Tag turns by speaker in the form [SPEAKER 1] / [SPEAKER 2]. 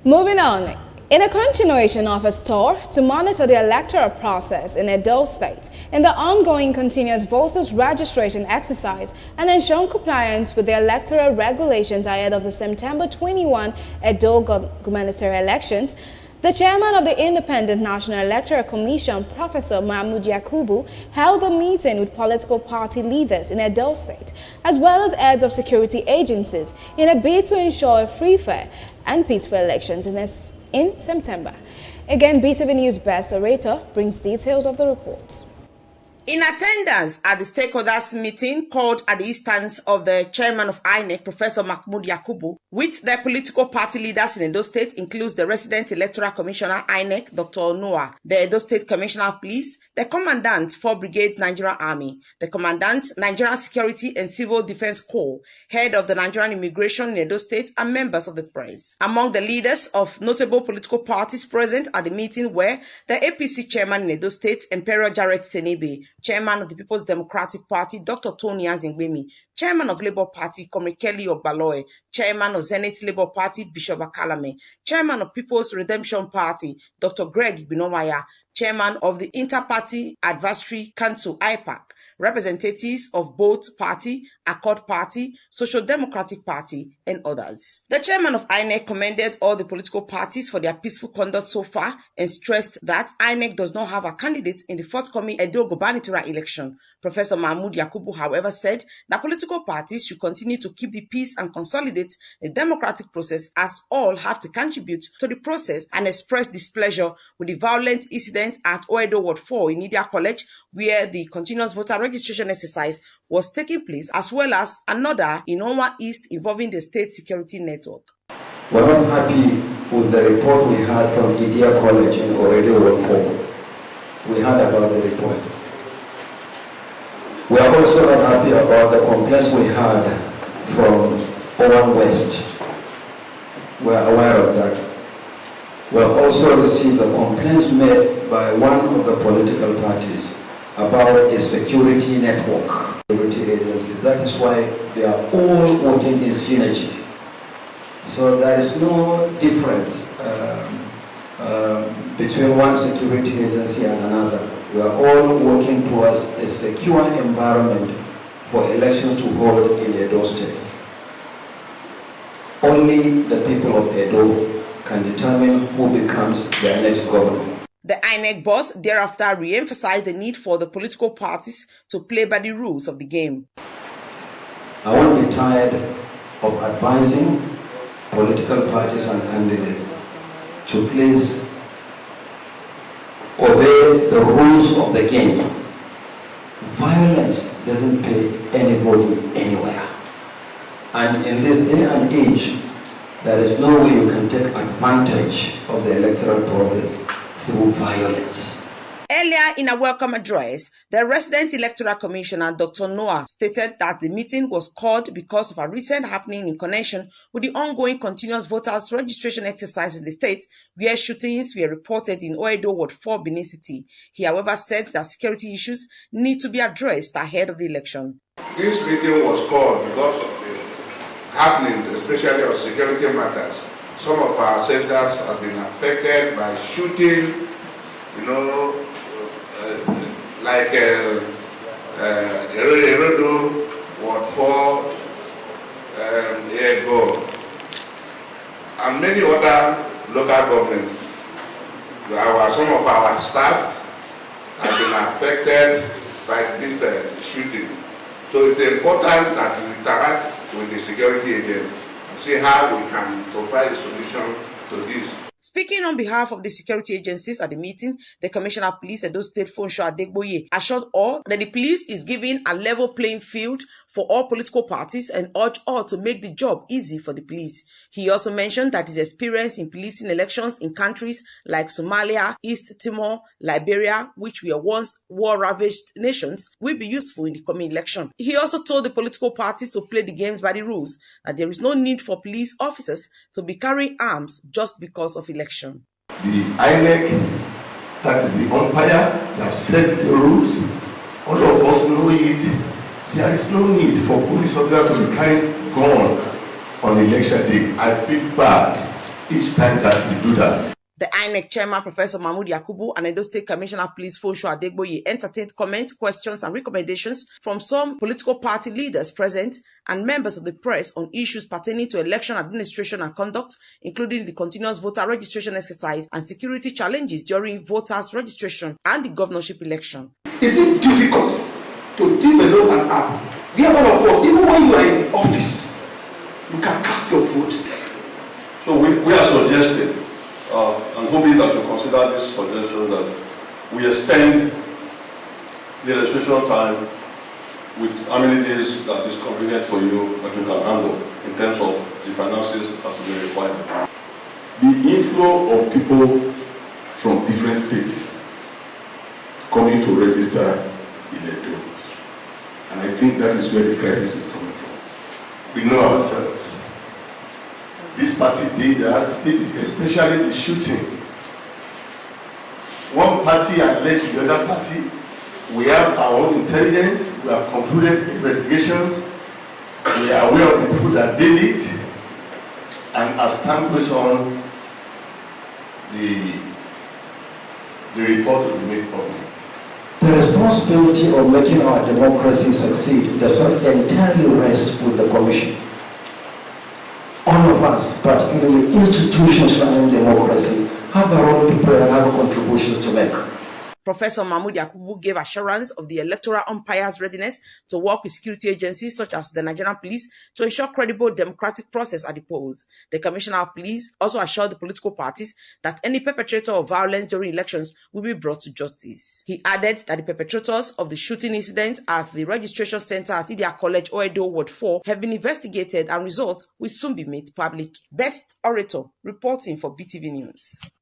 [SPEAKER 1] Moving on, in a continuation of his tour to monitor the electoral process in Edo State in the ongoing continuous voters registration exercise and ensure compliance with the electoral regulations ahead of the September 21 Edo gubernatorial elections, the chairman of the Independent National Electoral Commission, Prof.Mahmood Yakubu, held a meeting with political party leaders in Edo State, as well as heads of security agencies, in a bid to ensure a free, fair, and peaceful elections in September. Again, BTV News Best Orator brings details of the report.
[SPEAKER 2] In attendance at the stakeholders meeting called at the instance of the chairman of INEC, Prof.Mahmood Yakubu, with the political party leaders in Edo State includes the resident electoral commissioner INEC, Dr. Noah, the Edo State Commissioner of Police, the commandant 4 Brigade Nigerian Army, the commandant Nigerian Security and Civil Defense Corps, head of the Nigerian Immigration in Edo State, and members of the press. Among the leaders of notable political parties present at the meeting were the APC chairman in Edo State, Emperor Jared Tenebe, chairman of the People's Democratic Party, Dr. Tony Azingbemi, chairman of Labour Party, Comrade Kelly Obaloy, chairman of Zenith Labour Party, Bishop Akalame, chairman of People's Redemption Party, Dr. Greg Ibinomaya, chairman of the Inter-Party Advisory Council, IPAC, representatives of both party, Accord Party, Social Democratic Party, and others. The chairman of INEC commended all the political parties for their peaceful conduct so far and stressed that INEC does not have a candidate in the forthcoming Edo gubernatorial election. Professor Mahmood Yakubu, however, said that political parties should continue to keep the peace and consolidate the democratic process, as all have to contribute to the process, and express displeasure with the violent incident at Oedo Ward 4 in Idia College, where the continuous voter registration exercise was taking place, as well as another in Onwa East involving the state security network.
[SPEAKER 3] We're not happy with the report we had from Idia College in Oedo Ward 4. We heard about the report. We are also not happy about the complaints we had from Owan West. We are aware of that. We have also received the complaints made by one of the political parties about a security network, security agency. That is why they are all working in synergy. So there is no difference between one security agency and another. We are all working towards a secure environment for elections to hold in Edo State. Only the people of Edo can determine who becomes their next governor.
[SPEAKER 2] The INEC boss thereafter re-emphasized the need for the political parties to play by the rules of the game.
[SPEAKER 3] I won't be tired of advising political parties and candidates to please obey the rules of the game. Violence doesn't pay anybody anywhere. And in this day and age, there is no way you can take advantage of the electoral process through violence.
[SPEAKER 2] Earlier in a welcome address, the resident electoral commissioner, Dr. Noah, stated that the meeting was called because of a recent happening in connection with the ongoing continuous voters registration exercise in the state, where shootings were reported in Oedo Ward 4, Benin City. He, however, said that security issues need to be addressed ahead of the election.
[SPEAKER 4] This meeting was called because of the happening, especially of security matters. Some of our centers have been affected by shooting, like Edo Ward 4 a year ago, and many other local governments. Some of our staff have been affected by this shooting. So it's important that we interact with the security agents and see how we can provide a solution to this.
[SPEAKER 2] Speaking on behalf of the security agencies at the meeting, the Commissioner of Police Edo State, Fonsho Adegboye, assured all that the police is giving a level playing field for all political parties and urged all to make the job easy for the police. He also mentioned that his experience in policing elections in countries like Somalia, East Timor, Liberia, which were once war-ravaged nations, will be useful in the coming election. He also told the political parties to play the games by the rules, that there is no need for police officers to be carrying arms just because of election.
[SPEAKER 5] The INEC, that is the umpire, that sets the rules. All of us know it. There is no need for police officers to be carrying guns on election day. I feel bad each time that we do that.
[SPEAKER 2] The INEC chairman, Prof.Mahmood Yakubu, and Edo State Commissioner of Police Fosho Adegboye entertained comments, questions, and recommendations from some political party leaders present and members of the press on issues pertaining to election administration and conduct, including the continuous voter registration exercise and security challenges during voters' registration and the governorship election.
[SPEAKER 6] Is it difficult to develop an app where all of us, even when you are in the office, you can cast your vote?
[SPEAKER 5] So we are suggesting, and hoping that you consider this suggestion, that we extend the registration time with how many days that is convenient for you that you can handle in terms of the finances that will be required.
[SPEAKER 6] The inflow of people from different states coming to register in Edo, and I think that is where the crisis is coming from.
[SPEAKER 5] We know ourselves. This party did that, especially the shooting. One party alleged the other party. We have our own intelligence, we have concluded investigations, we are aware of the people that did it, and as time goes on, the report will be made public.
[SPEAKER 3] The responsibility of making our democracy succeed does not entirely rest with the Commission. All of us, particularly institutions running democracy, have their own people and have a contribution to make.
[SPEAKER 2] Prof.Mahmood Yakubu gave assurance of the electoral umpire's readiness to work with security agencies such as the Nigerian Police to ensure credible democratic process at the polls. The Commissioner of Police also assured the political parties that any perpetrator of violence during elections will be brought to justice. He added that the perpetrators of the shooting incident at the registration center at Idia College, Oedo Ward 4 have been investigated and results will soon be made public. Best Orator reporting for BTV News.